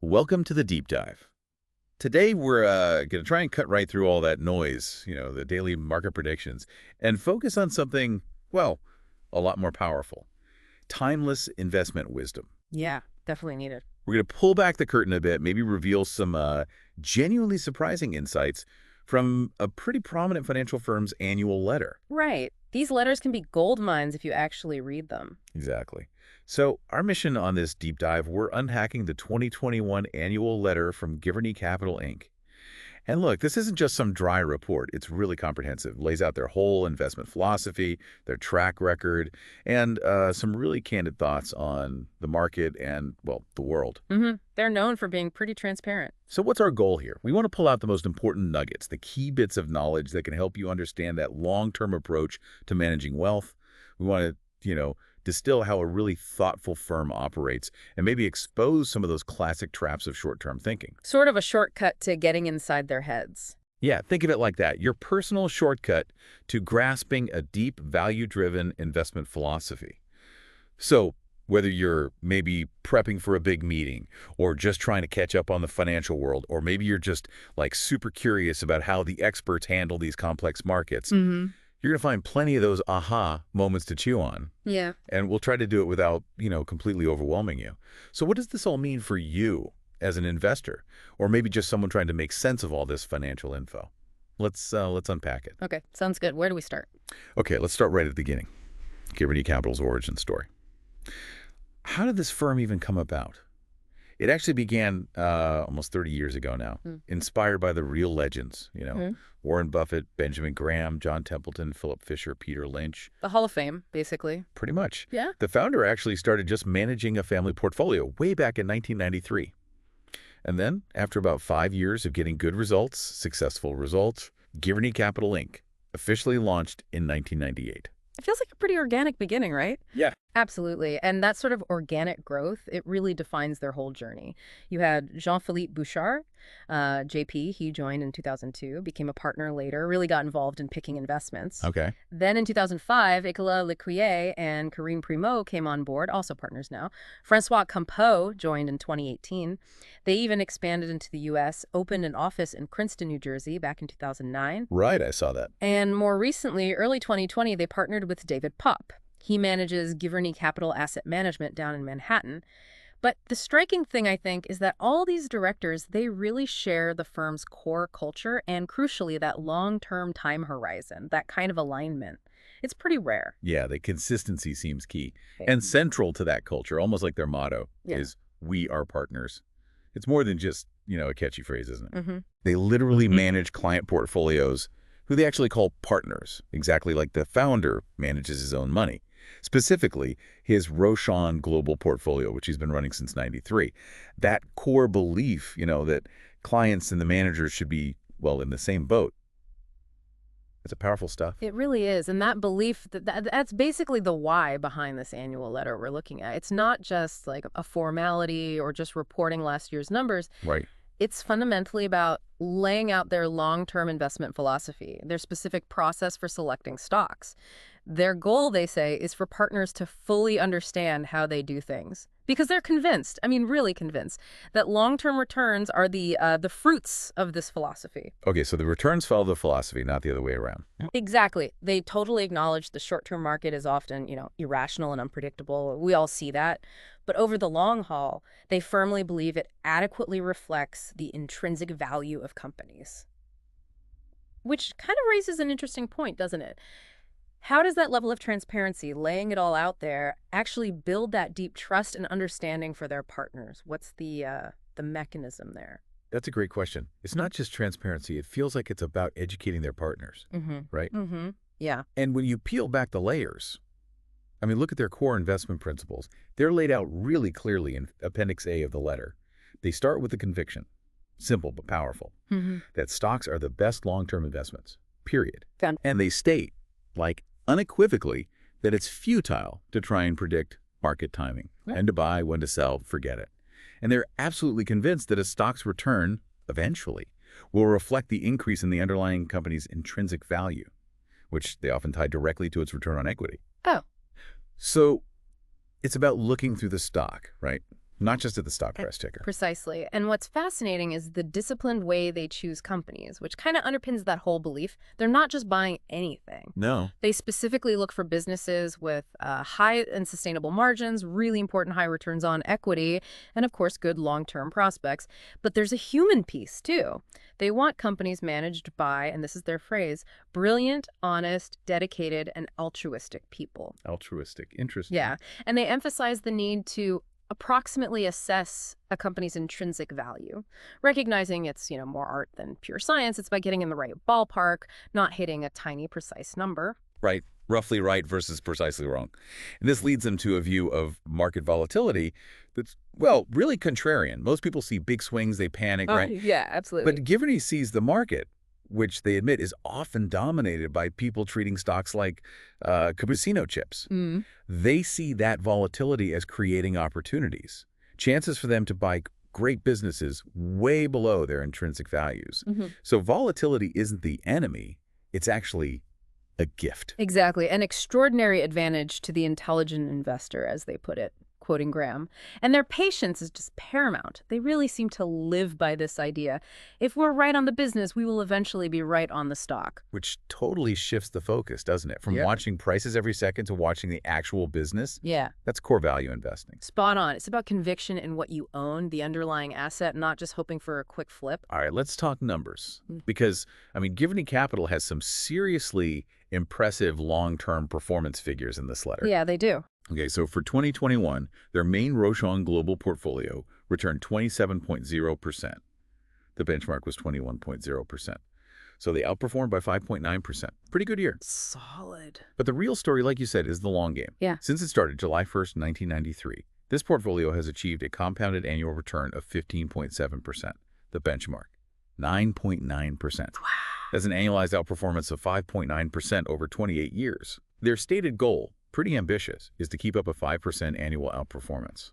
Welcome to the deep dive. Today, we're going to try and cut right through all that noise, the daily market predictions, and focus on something, well, a lot more powerful. Timeless investment wisdom. Yeah, definitely needed. We're going to pull back the curtain a bit, maybe reveal some genuinely surprising insights from a pretty prominent financial firm's annual letter. Right. These letters can be gold mines if you actually read them. Exactly. So our mission on this deep dive, we're unhacking the 2021 annual letter from Giverny Capital Inc. And look, this isn't just some dry report. It's really comprehensive. Lays out their whole investment philosophy, their track record, and some really candid thoughts on the market and, well, the world. They're known for being pretty transparent. So what's our goal here? We want to pull out the most important nuggets, the key bits of knowledge that can help you understand that long-term approach to managing wealth. We want to, distill how a really thoughtful firm operates and maybe expose some of those classic traps of short-term thinking. Sort of a shortcut to getting inside their heads. Yeah, think of it like that. Your personal shortcut to grasping a deep, value-driven investment philosophy. So whether you're maybe prepping for a big meeting or just trying to catch up on the financial world, or maybe you're just like super curious about how the experts handle these complex markets, you're going to find plenty of those aha moments to chew on. Yeah. And we'll try to do it without, completely overwhelming you. So what does this all mean for you as an investor, or maybe just someone trying to make sense of all this financial info? Let's unpack it. Okay, sounds good. Where do we start? Okay, let's start right at the beginning. Giverny Capital's origin story. How did this firm even come about? It actually began almost 30 years ago now, inspired by the real legends, Warren Buffett, Benjamin Graham, John Templeton, Philip Fisher, Peter Lynch. The Hall of Fame, basically. Pretty much. Yeah. The founder actually started just managing a family portfolio way back in 1993. And then, after about 5 years of getting good results, successful results, Giverny Capital Inc. officially launched in 1998. It feels like a pretty organic beginning, right? Yeah. Absolutely. And that sort of organic growth, it really defines their whole journey. You had Jean-Philippe Bouchard, JP, he joined in 2002, became a partner later, really got involved in picking investments. Okay. Then in 2005, Nicolas Lecuyer and Karim Primo came on board, also partners now. Francois Campeau joined in 2018. They even expanded into the U.S., opened an office in Princeton, New Jersey back in 2009. Right, I saw that. And more recently, early 2020, they partnered with David Popp. He manages Giverny Capital Asset Management down in Manhattan. But the striking thing, I think, is that all these directors, they really share the firm's core culture and, crucially, that long-term time horizon, that kind of alignment. It's pretty rare. Yeah, the consistency seems key. And central to that culture, almost like their motto, is "We are partners." It's more than just, a catchy phrase, isn't it? They literally manage client portfolios who they actually call partners, exactly like the founder manages his own money. Specifically, his Roshan Global Portfolio, which he's been running since '93. That core belief, that clients and the managers should be, well, in the same boat. It's a powerful stuff. It really is. And that belief, that's basically the why behind this annual letter we're looking at. It's not just like a formality or just reporting last year's numbers. Right. It's fundamentally about laying out their long-term investment philosophy, their specific process for selecting stocks. Their goal, they say, is for partners to fully understand how they do things. Because they're convinced, really convinced, that long-term returns are the fruits of this philosophy. Okay, so the returns follow the philosophy, not the other way around. Exactly. They totally acknowledge the short-term market is often, irrational and unpredictable. We all see that. But over the long haul, they firmly believe it adequately reflects the intrinsic value of companies. Which kind of raises an interesting point, doesn't it? How does that level of transparency, laying it all out there, actually build that deep trust and understanding for their partners? What's the mechanism there? That's a great question. It's not just transparency. It feels like it's about educating their partners, right? Yeah. And when you peel back the layers, look at their core investment principles. They're laid out really clearly in Appendix A of the letter. They start with the conviction, simple but powerful, that stocks are the best long-term investments, period. And they state, like unequivocally, that it's futile to try and predict market timing. When to buy, when to sell, forget it. And they're absolutely convinced that a stock's return, eventually, will reflect the increase in the underlying company's intrinsic value, which they often tie directly to its return on equity. Oh. So it's about looking through the stock, right? not just at the stock price ticker. Precisely. And what's fascinating is the disciplined way they choose companies, which kind of underpins that whole belief. They're not just buying anything. No. They specifically look for businesses with high and sustainable margins, really important high returns on equity, and of course, good long-term prospects. But there's a human piece too. They want companies managed by, and this is their phrase, brilliant, honest, dedicated, and altruistic people. Altruistic. Interesting. Yeah. And they emphasize the need to approximately assess a company's intrinsic value, recognizing it's, more art than pure science. It's by getting in the right ballpark, not hitting a tiny, precise number. Right. Roughly right versus precisely wrong. And this leads them to a view of market volatility that's, well, really contrarian. Most people see big swings, they panic, right? Yeah, absolutely. But Giverny sees the market, which they admit is often dominated by people treating stocks like casino chips. They see that volatility as creating opportunities, chances for them to buy great businesses way below their intrinsic values. So volatility isn't the enemy, it's actually a gift. Exactly. An extraordinary advantage to the intelligent investor, as they put it, quoting Graham. And their patience is just paramount. They really seem to live by this idea. If we're right on the business, we will eventually be right on the stock. Which totally shifts the focus, doesn't it? From watching prices every second to watching the actual business. Yeah. That's core value investing. Spot on. It's about conviction in what you own, the underlying asset, not just hoping for a quick flip. All right, let's talk numbers. Because, Giverny Capital has some seriously impressive long-term performance figures in this letter. Yeah, they do. Okay, so for 2021, their main Rochon global portfolio returned 27.0%. The benchmark was 21.0%. So they outperformed by 5.9%. Pretty good year. Solid. But the real story, like you said, is the long game. Yeah. Since it started July 1st, 1993, this portfolio has achieved a compounded annual return of 15.7%. The benchmark, 9.9%. Wow. That's an annualized outperformance of 5.9% over 28 years. Their stated goal, pretty ambitious, is to keep up a 5% annual outperformance.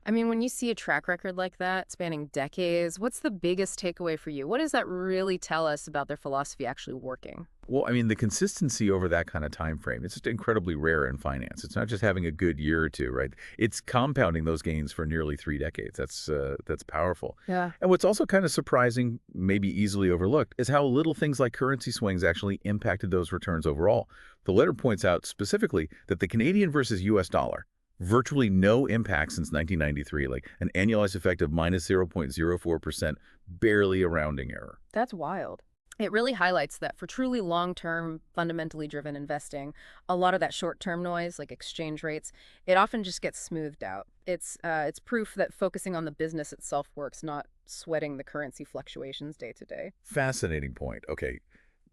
When you see a track record like that, spanning decades, what's the biggest takeaway for you? What does that really tell us about their philosophy actually working? Well, the consistency over that kind of time frame, it's just incredibly rare in finance. It's not just having a good year or two, right? It's compounding those gains for nearly 3 decades. That's powerful. Yeah. And what's also kind of surprising, maybe easily overlooked, is how little things like currency swings actually impacted those returns overall. The letter points out specifically that the Canadian versus U.S. dollar, virtually no impact since 1993, like an annualized effect of minus 0.04%, barely a rounding error. That's wild. It really highlights that for truly long-term, fundamentally driven investing, a lot of that short-term noise, like exchange rates, it often just gets smoothed out. It's proof that focusing on the business itself works, not sweating the currency fluctuations day to day. Fascinating point. Okay,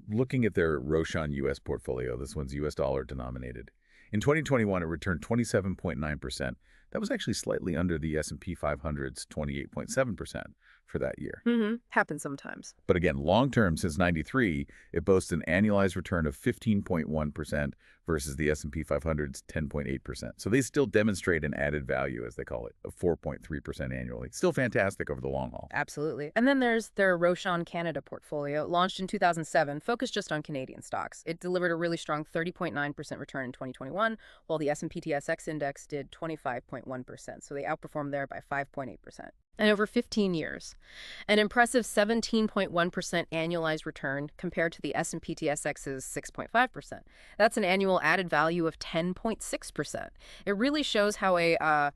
looking at their Rochon U.S. portfolio, this one's U.S. dollar denominated. In 2021, it returned 27.9%. That was actually slightly under the S&P 500's 28.7% for that year. Happens sometimes. But again, long-term, since 93, it boasts an annualized return of 15.1% versus the S&P 500's 10.8%. So they still demonstrate an added value, as they call it, of 4.3% annually. Still fantastic over the long haul. Absolutely. And then there's their Rochon Canada portfolio, launched in 2007, focused just on Canadian stocks. It delivered a really strong 30.9% return in 2021, while the S&P TSX index did 25.1%. So they outperformed there by 5.8%. And over 15 years, an impressive 17.1% annualized return compared to the S&P TSX's 6.5%. That's an annual added value of 10.6%. It really shows how a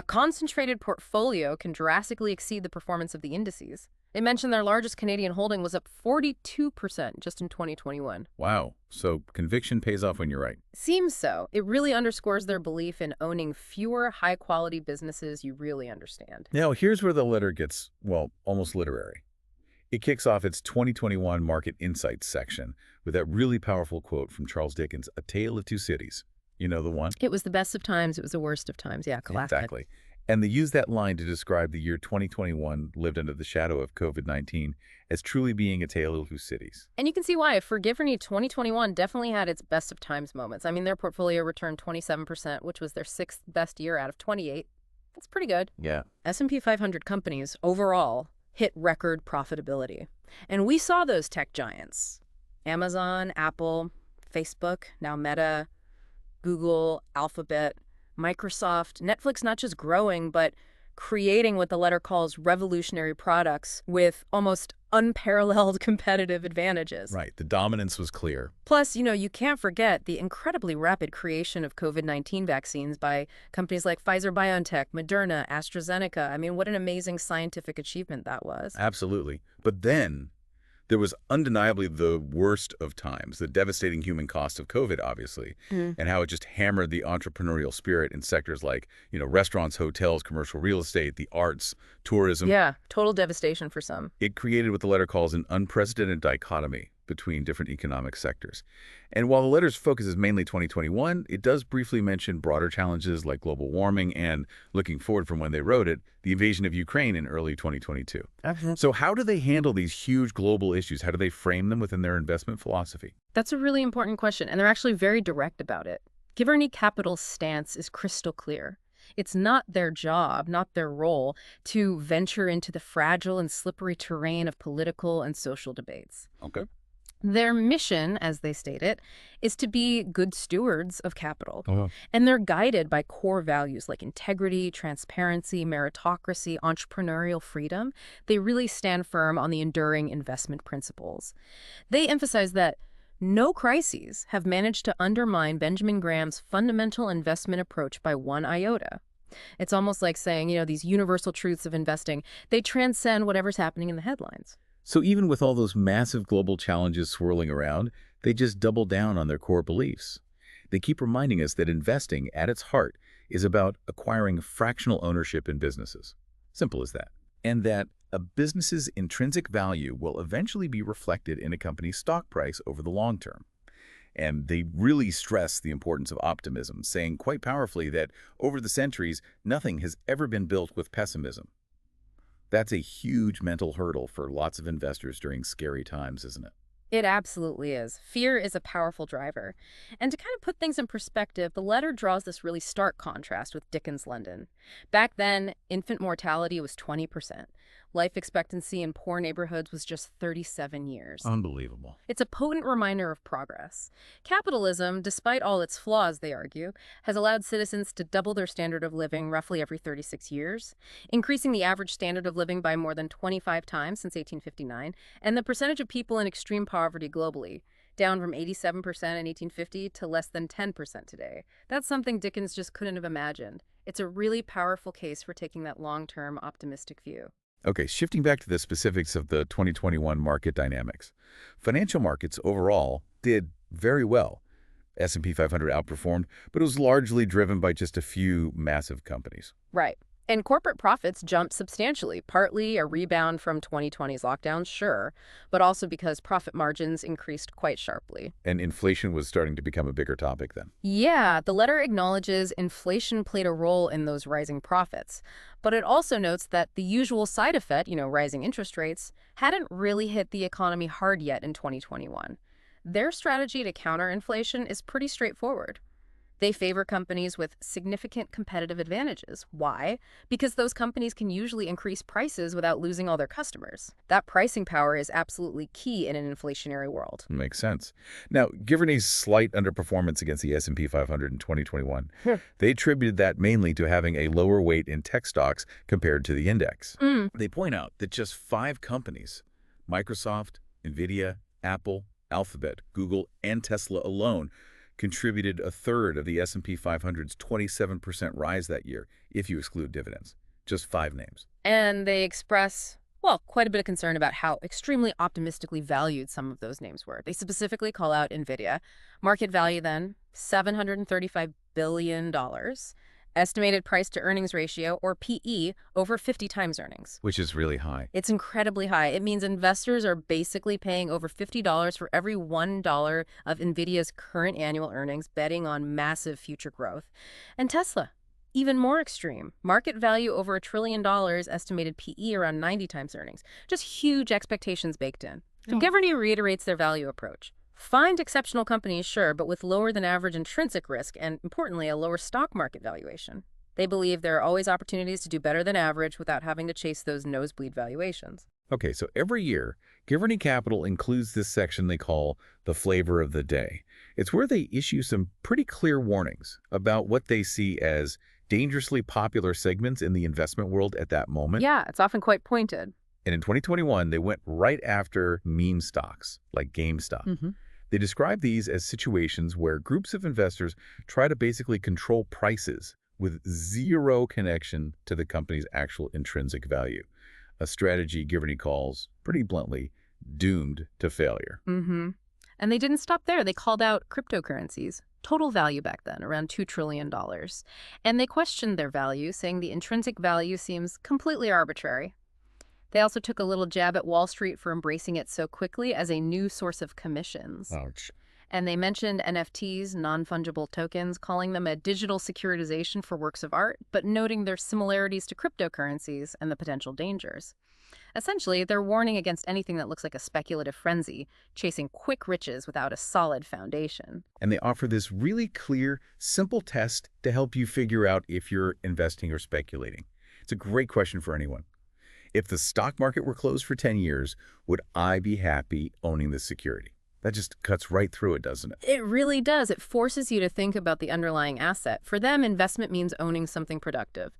concentrated portfolio can drastically exceed the performance of the indices. It mentioned their largest Canadian holding was up 42% just in 2021. Wow. So conviction pays off when you're right. Seems so. It really underscores their belief in owning fewer high-quality businesses you really understand. Now, here's where the letter gets, well, almost literary. It kicks off its 2021 Market Insights section with that really powerful quote from Charles Dickens, A Tale of Two Cities. You know the one? It was the best of times, it was the worst of times. Yeah, classic. Exactly. And they use that line to describe the year 2021 lived under the shadow of COVID-19 as truly being a tale of two cities. And you can see why. For Giverny, 2021 definitely had its best of times moments. Their portfolio returned 27%, which was their 6th best year out of 28. That's pretty good. Yeah. S&P 500 companies overall hit record profitability. And we saw those tech giants. Amazon, Apple, Facebook, now Meta, Google, Alphabet, Microsoft, Netflix not just growing, but creating what the letter calls revolutionary products with almost unparalleled competitive advantages. Right. The dominance was clear. Plus, you can't forget the incredibly rapid creation of COVID-19 vaccines by companies like Pfizer-BioNTech, Moderna, AstraZeneca. I mean, what an amazing scientific achievement that was. Absolutely. But then there was undeniably the worst of times, the devastating human cost of COVID, obviously, and how it just hammered the entrepreneurial spirit in sectors like, restaurants, hotels, commercial real estate, the arts, tourism. Yeah, total devastation for some. It created what the letter calls an unprecedented dichotomy between different economic sectors. And while the letter's focus is mainly 2021, it does briefly mention broader challenges like global warming and, looking forward from when they wrote it, the invasion of Ukraine in early 2022. So how do they handle these huge global issues? How do they frame them within their investment philosophy? That's a really important question, and they're actually very direct about it. Giverny Capital's stance is crystal clear. It's not their job, not their role, to venture into the fragile and slippery terrain of political and social debates. Okay. Their mission, as they state it, is to be good stewards of capital. Oh. And they're guided by core values like integrity, transparency, meritocracy, entrepreneurial freedom. They really stand firm on the enduring investment principles. They emphasize that no crises have managed to undermine Benjamin Graham's fundamental investment approach by one iota. It's almost like saying, these universal truths of investing, they transcend whatever's happening in the headlines. So even with all those massive global challenges swirling around, they just double down on their core beliefs. They keep reminding us that investing, at its heart, is about acquiring fractional ownership in businesses. Simple as that. And that a business's intrinsic value will eventually be reflected in a company's stock price over the long term. And they really stress the importance of optimism, saying quite powerfully that over the centuries, nothing has ever been built with pessimism. That's a huge mental hurdle for lots of investors during scary times, isn't it? It absolutely is. Fear is a powerful driver. And to kind of put things in perspective, the letter draws this really stark contrast with Dickens' London. Back then, infant mortality was 20%. Life expectancy in poor neighborhoods was just 37 years. Unbelievable. It's a potent reminder of progress. Capitalism, despite all its flaws, they argue, has allowed citizens to double their standard of living roughly every 36 years, increasing the average standard of living by more than 25 times since 1859, and the percentage of people in extreme poverty globally, down from 87% in 1850 to less than 10% today. That's something Dickens just couldn't have imagined. It's a really powerful case for taking that long-term optimistic view. Okay, shifting back to the specifics of the 2021 market dynamics. Financial markets overall did very well. S&P 500 outperformed, but it was largely driven by just a few massive companies. Right. And corporate profits jumped substantially, partly a rebound from 2020's lockdowns, sure, but also because profit margins increased quite sharply. And inflation was starting to become a bigger topic then. Yeah, the letter acknowledges inflation played a role in those rising profits, but it also notes that the usual side effect, rising interest rates, hadn't really hit the economy hard yet in 2021. Their strategy to counter inflation is pretty straightforward. They favor companies with significant competitive advantages. Why? Because those companies can usually increase prices without losing all their customers. That pricing power is absolutely key in an inflationary world. Makes sense. Now, Giverny's slight underperformance against the S&P 500 in 2021, they attributed that mainly to having a lower weight in tech stocks compared to the index. They point out that just 5 companies, Microsoft, NVIDIA, Apple, Alphabet, Google, and Tesla alone, contributed a third of the S&P 500's 27% rise that year, if you exclude dividends. Just 5 names. And they express, quite a bit of concern about how extremely optimistically valued some of those names were. They specifically call out NVIDIA. Market value then, $735 billion. Estimated price-to-earnings ratio, or PE, over 50 times earnings. Which is really high. It's incredibly high. It means investors are basically paying over $50 for every $1 of NVIDIA's current annual earnings, betting on massive future growth. And Tesla, even more extreme. Market value over $1 trillion, estimated PE around 90 times earnings. Just huge expectations baked in. So Giverny reiterates their value approach. Find exceptional companies, sure, but with lower than average intrinsic risk and, importantly, a lower stock market valuation. They believe there are always opportunities to do better than average without having to chase those nosebleed valuations. Okay, so every year, Giverny Capital includes this section they call the flavor of the day. It's where they issue some pretty clear warnings about what they see as dangerously popular segments in the investment world at that moment. Yeah, it's often quite pointed. And in 2021, they went right after meme stocks like GameStop. They describe these as situations where groups of investors try to basically control prices with zero connection to the company's actual intrinsic value, a strategy Giverny calls, pretty bluntly, doomed to failure. And they didn't stop there. They called out cryptocurrencies. Total value back then, around $2 trillion. And they questioned their value, saying the intrinsic value seems completely arbitrary. They also took a little jab at Wall Street for embracing it so quickly as a new source of commissions. Ouch. And they mentioned NFTs, non-fungible tokens, calling them a digital securitization for works of art, but noting their similarities to cryptocurrencies and the potential dangers. Essentially, they're warning against anything that looks like a speculative frenzy, chasing quick riches without a solid foundation. And they offer this really clear, simple test to help you figure out if you're investing or speculating. It's a great question for anyone. If the stock market were closed for 10 years, would I be happy owning this security? That just cuts right through it, doesn't it? It really does. It forces you to think about the underlying asset. For them, investment means owning something productive.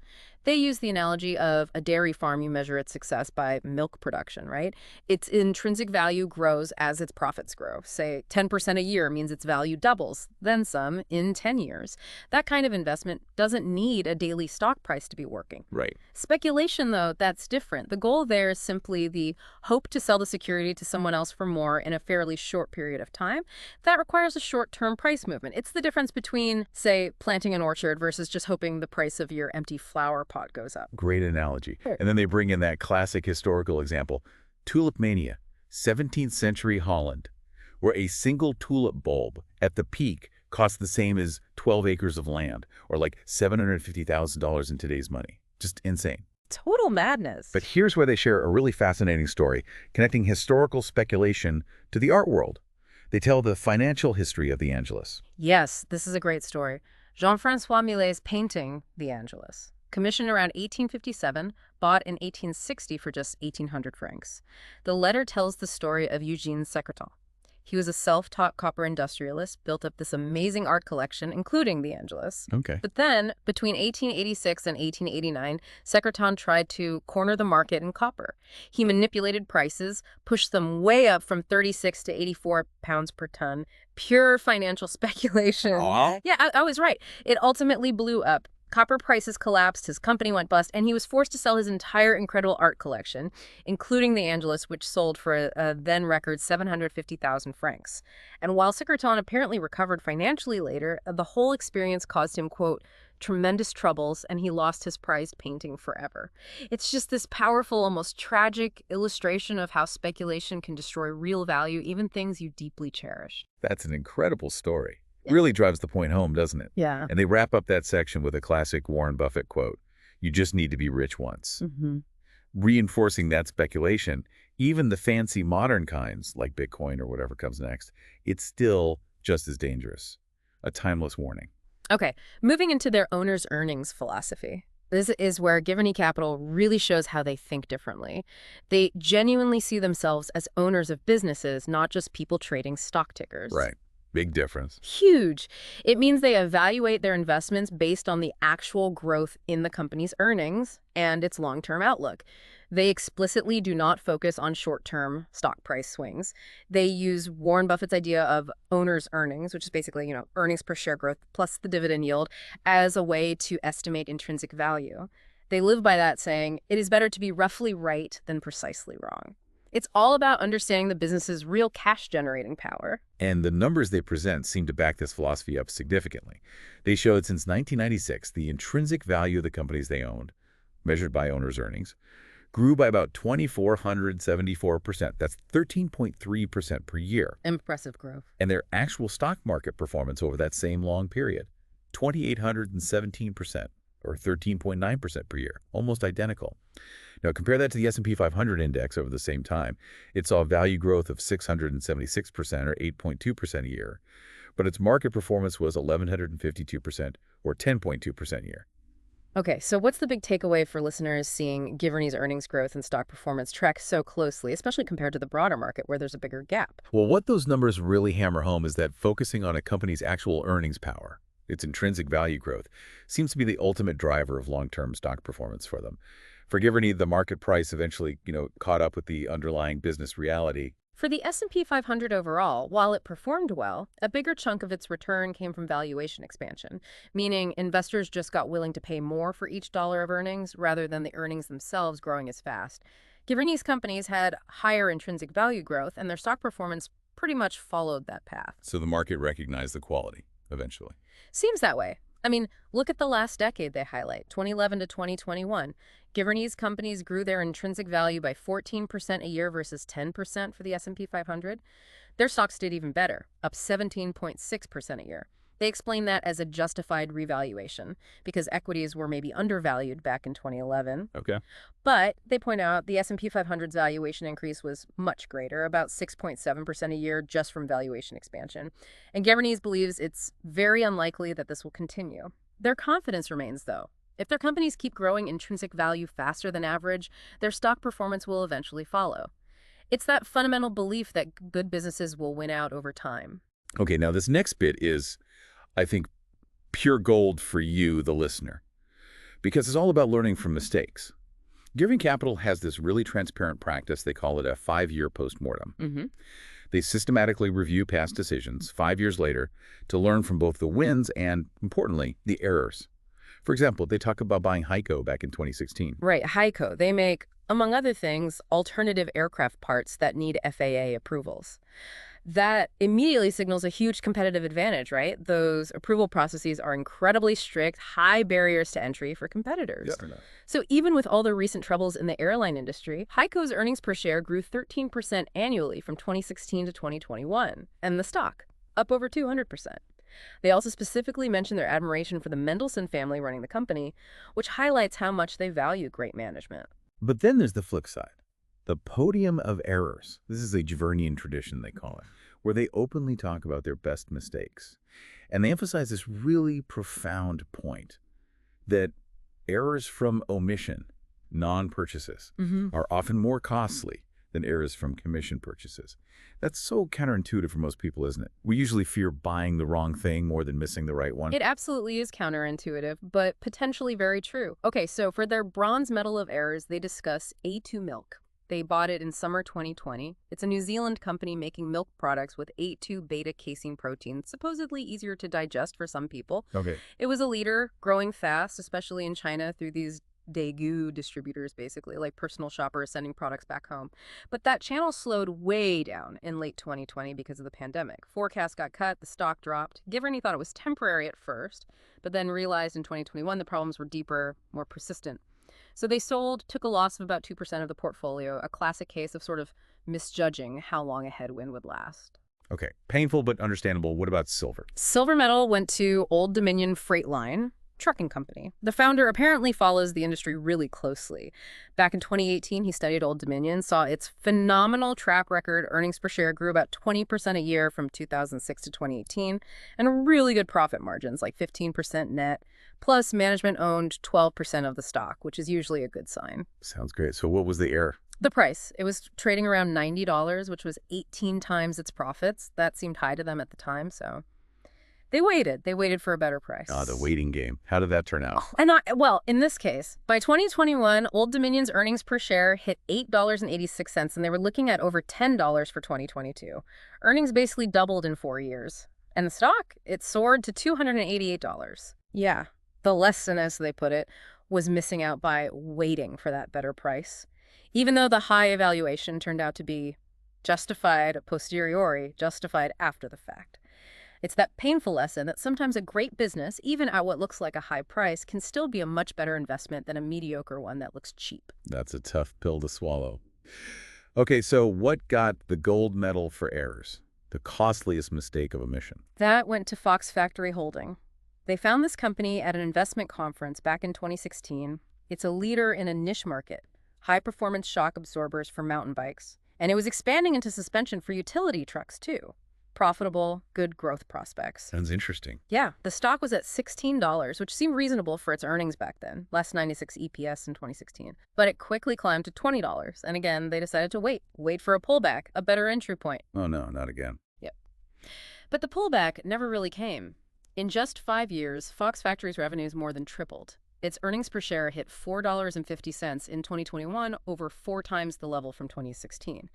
They use the analogy of a dairy farm. You measure its success by milk production, right? Its intrinsic value grows as its profits grow. Say 10% a year means its value doubles, then some, in 10 years. That kind of investment doesn't need a daily stock price to be working. Right. Speculation, though, that's different. The goal there is simply the hope to sell the security to someone else for more in a fairly short period of time. That requires a short-term price movement. It's the difference between, say, planting an orchard versus just hoping the price of your empty flower pot goes up. Great analogy. Sure. And then they bring in that classic historical example, tulip mania, 17th century Holland, where a single tulip bulb at the peak cost the same as 12 acres of land, or like $750,000 in today's money. Just insane. Total madness. But here's where they share a really fascinating story, connecting historical speculation to the art world. They tell the financial history of the Angelus. Yes, this is a great story. Jean-Francois Millet's painting, The Angelus, commissioned around 1857, bought in 1860 for just 1,800 francs. The letter tells the story of Eugène Secretan. He was a self-taught copper industrialist, built up this amazing art collection, including the Angelus. Okay. But then, between 1886 and 1889, Secretan tried to corner the market in copper. He manipulated prices, pushed them way up from 36 to 84 pounds per ton. Pure financial speculation. Aww. Yeah, I was right. It ultimately blew up. Copper prices collapsed, his company went bust, and he was forced to sell his entire incredible art collection, including the Angelus, which sold for a then-record 750,000 francs. And while Secretan apparently recovered financially later, the whole experience caused him, quote, tremendous troubles, and he lost his prized painting forever. It's just this powerful, almost tragic illustration of how speculation can destroy real value, even things you deeply cherish. That's an incredible story. Really drives the point home, doesn't it? Yeah. And they wrap up that section with a classic Warren Buffett quote, "You just need to be rich once." Reinforcing that speculation, even the fancy modern kinds, like Bitcoin or whatever comes next, it's still just as dangerous. A timeless warning. Okay, moving into their owner's earnings philosophy. This is where Giverny Capital really shows how they think differently. They genuinely see themselves as owners of businesses, not just people trading stock tickers. Right. Big difference. Huge. It means they evaluate their investments based on the actual growth in the company's earnings and its long-term outlook. They explicitly do not focus on short-term stock price swings. They use Warren Buffett's idea of owner's earnings, which is basically, earnings per share growth plus the dividend yield, as a way to estimate intrinsic value. They live by that, saying, it is better to be roughly right than precisely wrong. It's all about understanding the business's real cash-generating power. And the numbers they present seem to back this philosophy up significantly. They showed since 1996, the intrinsic value of the companies they owned, measured by owners' earnings, grew by about 2,474%. That's 13.3% per year. Impressive growth. And their actual stock market performance over that same long period, 2,817%, or 13.9% per year, almost identical. Now, compare that to the S&P 500 index over the same time. It saw value growth of 676%, or 8.2% a year, but its market performance was 1,152%, or 10.2% a year. Okay, so what's the big takeaway for listeners seeing Giverny's earnings growth and stock performance track so closely, especially compared to the broader market where there's a bigger gap? Well, what those numbers really hammer home is that focusing on a company's actual earnings power, its intrinsic value growth, seems to be the ultimate driver of long-term stock performance for them. For Giverny, the market price eventually, caught up with the underlying business reality. For the S&P 500 overall, while it performed well, a bigger chunk of its return came from valuation expansion, meaning investors just got willing to pay more for each dollar of earnings rather than the earnings themselves growing as fast. Giverny's companies had higher intrinsic value growth, and their stock performance pretty much followed that path. So the market recognized the quality, eventually. Seems that way. I mean, look at the last decade they highlight, 2011 to 2021. Giverny's companies grew their intrinsic value by 14% a year versus 10% for the S&P 500. Their stocks did even better, up 17.6% a year. They explain that as a justified revaluation, because equities were maybe undervalued back in 2011. Okay. But they point out the S&P 500's valuation increase was much greater, about 6.7% a year just from valuation expansion. And Giverny's believes it's very unlikely that this will continue. Their confidence remains, though. If their companies keep growing intrinsic value faster than average, their stock performance will eventually follow. It's that fundamental belief that good businesses will win out over time. Okay, now this next bit is, I think, pure gold for you, the listener, because it's all about learning from mistakes. Giverny Capital has this really transparent practice. They call it a 5-year postmortem. They systematically review past decisions 5 years later to learn from both the wins and, importantly, the errors. For example, they talk about buying Heiko back in 2016. Right, Heiko. They make, among other things, alternative aircraft parts that need FAA approvals. That immediately signals a huge competitive advantage, right? Those approval processes are incredibly strict, high barriers to entry for competitors. Yeah. So even with all the recent troubles in the airline industry, Heiko's earnings per share grew 13% annually from 2016 to 2021, and the stock up over 200%. They also specifically mention their admiration for the Mendelsohn family running the company, which highlights how much they value great management. But then there's the flip side. The podium of errors. This is a Givernian tradition, they call it, where they openly talk about their best mistakes. And they emphasize this really profound point that errors from omission, non-purchases, are often more costly than errors from commission purchases. That's so counterintuitive for most people, isn't it? We usually fear buying the wrong thing more than missing the right one. It absolutely is counterintuitive, but potentially very true. Okay, so for their bronze medal of errors, they discuss A2 milk. They bought it in summer 2020. It's a New Zealand company making milk products with A2 beta-casein protein, supposedly easier to digest for some people. Okay. It was a leader, growing fast, especially in China, through these Daegu distributors, basically, like personal shoppers sending products back home. But that channel slowed way down in late 2020 because of the pandemic. Forecasts got cut, the stock dropped. Giverny thought it was temporary at first, but then realized in 2021 the problems were deeper, more persistent. So they sold, took a loss of about 2% of the portfolio, a classic case of sort of misjudging how long a headwind would last. Okay. Painful but understandable. What about silver? Silver medal went to Old Dominion Freight Line, trucking company. The founder apparently follows the industry really closely. Back in 2018, he studied Old Dominion, saw its phenomenal track record. Earnings per share grew about 20% a year from 2006 to 2018, and really good profit margins, like 15% net. Plus, management owned 12% of the stock, which is usually a good sign. Sounds great. So what was the error? The price. It was trading around $90, which was 18 times its profits. That seemed high to them at the time, so they waited. They waited for a better price. Ah, the waiting game. How did that turn out? Well, in this case, by 2021, Old Dominion's earnings per share hit $8.86, and they were looking at over $10 for 2022. Earnings basically doubled in 4 years. And the stock, it soared to $288. Yeah, the lesson, as they put it, was missing out by waiting for that better price. Even though the high evaluation turned out to be justified a posteriori, justified after the fact. It's that painful lesson that sometimes a great business, even at what looks like a high price, can still be a much better investment than a mediocre one that looks cheap. That's a tough pill to swallow. Okay, so what got the gold medal for errors? The costliest mistake of omission. That went to Fox Factory Holding. They found this company at an investment conference back in 2016. It's a leader in a niche market, high-performance shock absorbers for mountain bikes. And it was expanding into suspension for utility trucks, too. Profitable, good growth prospects. Sounds interesting. Yeah, the stock was at $16, which seemed reasonable for its earnings back then, less 96 EPS in 2016. But it quickly climbed to $20, and again, they decided to wait for a pullback, a better entry point. Oh no, not again. Yep. But the pullback never really came. In just 5 years, Fox Factory's revenues more than tripled. Its earnings per share hit $4.50 in 2021, over 4 times the level from 2016.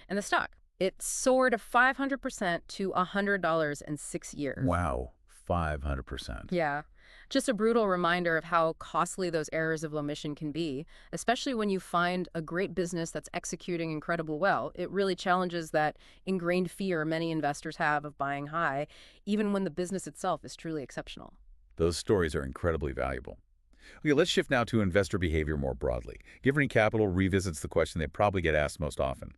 And the stock, it soared 500% to $100 in 6 years. Wow, 500%. Yeah. Just a brutal reminder of how costly those errors of omission can be, especially when you find a great business that's executing incredibly well. It really challenges that ingrained fear many investors have of buying high, even when the business itself is truly exceptional. Those stories are incredibly valuable. Okay, let's shift now to investor behavior more broadly. Giverny Capital revisits the question they probably get asked most often.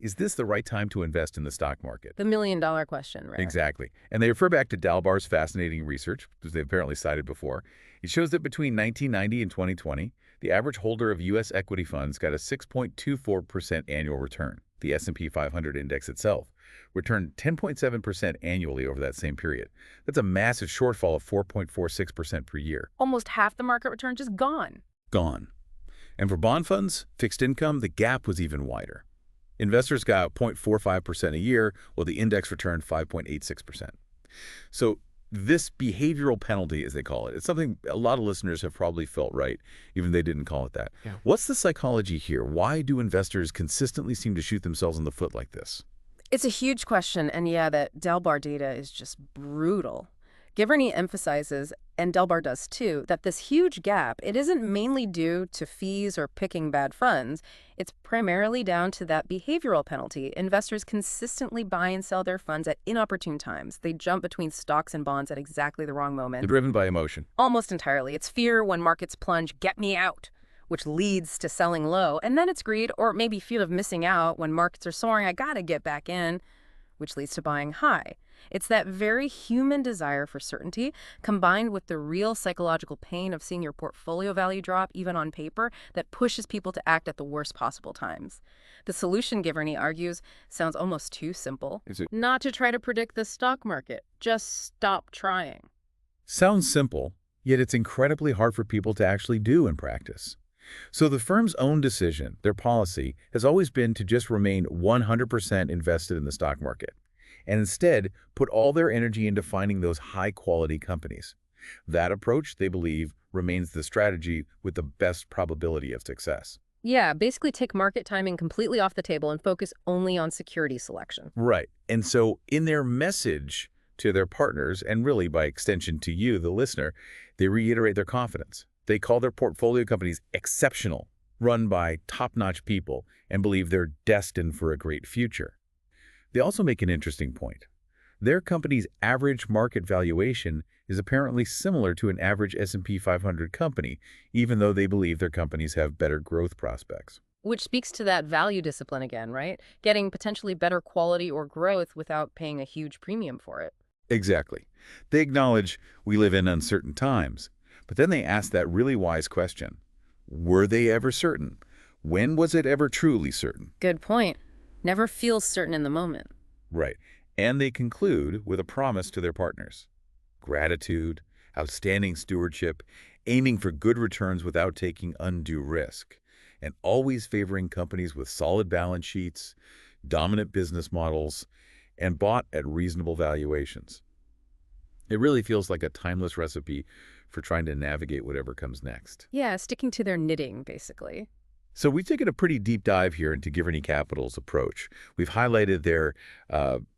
Is this the right time to invest in the stock market? The million-dollar question, right? Exactly. And they refer back to Dalbar's fascinating research, which they've apparently cited before. It shows that between 1990 and 2020, the average holder of U.S. equity funds got a 6.24% annual return. The S&P 500 index itself returned 10.7% annually over that same period. That's a massive shortfall of 4.46% per year. Almost half the market return just gone. Gone. And for bond funds, fixed income, the gap was even wider. Investors got 0.45% a year, while the index returned 5.86%. So this behavioral penalty, as they call it, it's something a lot of listeners have probably felt right, even if they didn't call it that. Yeah. What's the psychology here? Why do investors consistently seem to shoot themselves in the foot like this? It's a huge question, and yeah, that Dalbar data is just brutal. Giverny emphasizes, and Dalbar does too, that this huge gap, it isn't mainly due to fees or picking bad funds. It's primarily down to that behavioral penalty. Investors consistently buy and sell their funds at inopportune times. They jump between stocks and bonds at exactly the wrong moment. They're driven by emotion. Almost entirely. It's fear when markets plunge, get me out, which leads to selling low. And then it's greed or maybe fear of missing out when markets are soaring, I gotta get back in, which leads to buying high. It's that very human desire for certainty combined with the real psychological pain of seeing your portfolio value drop, even on paper, that pushes people to act at the worst possible times. The solution, Giverny argues, sounds almost too simple. Is it? Not to try to predict the stock market. Just stop trying. Sounds simple, yet it's incredibly hard for people to actually do in practice. So the firm's own decision, their policy, has always been to just remain 100% invested in the stock market, and instead put all their energy into finding those high-quality companies. That approach, they believe, remains the strategy with the best probability of success. Yeah, basically take market timing completely off the table and focus only on security selection. Right. And so in their message to their partners, and really by extension to you, the listener, they reiterate their confidence. They call their portfolio companies exceptional, run by top-notch people, and believe they're destined for a great future. They also make an interesting point. Their company's average market valuation is apparently similar to an average S&P 500 company, even though they believe their companies have better growth prospects. Which speaks to that value discipline again, right? Getting potentially better quality or growth without paying a huge premium for it. Exactly. They acknowledge we live in uncertain times, but then they ask that really wise question. Were they ever certain? When was it ever truly certain? Good point. Never feels certain in the moment. Right. And they conclude with a promise to their partners. Gratitude, outstanding stewardship, aiming for good returns without taking undue risk, and always favoring companies with solid balance sheets, dominant business models, and bought at reasonable valuations. It really feels like a timeless recipe for trying to navigate whatever comes next. Yeah, sticking to their knitting, basically. So we've taken a pretty deep dive here into Giverny Capital's approach. We've highlighted their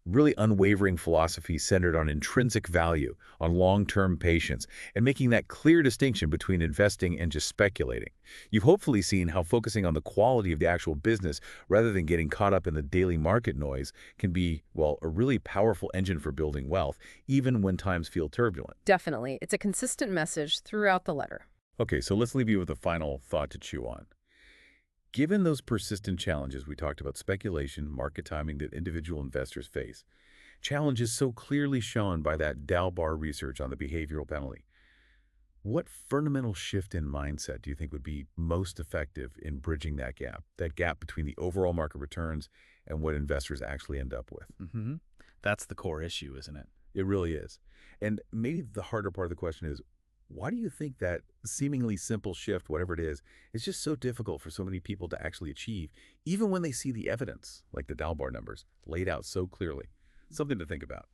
really unwavering philosophy centered on intrinsic value, on long-term patience, and making that clear distinction between investing and just speculating. You've hopefully seen how focusing on the quality of the actual business rather than getting caught up in the daily market noise can be, well, a really powerful engine for building wealth, even when times feel turbulent. Definitely. It's a consistent message throughout the letter. Okay, so let's leave you with a final thought to chew on. Given those persistent challenges we talked about, speculation, market timing that individual investors face, challenges so clearly shown by that Dalbar research on the behavioral penalty, what fundamental shift in mindset do you think would be most effective in bridging that gap between the overall market returns and what investors actually end up with? That's the core issue, isn't it? It really is. And maybe the harder part of the question is, why do you think that seemingly simple shift, whatever it is just so difficult for so many people to actually achieve, even when they see the evidence, like the Dalbar numbers, laid out so clearly? Something to think about.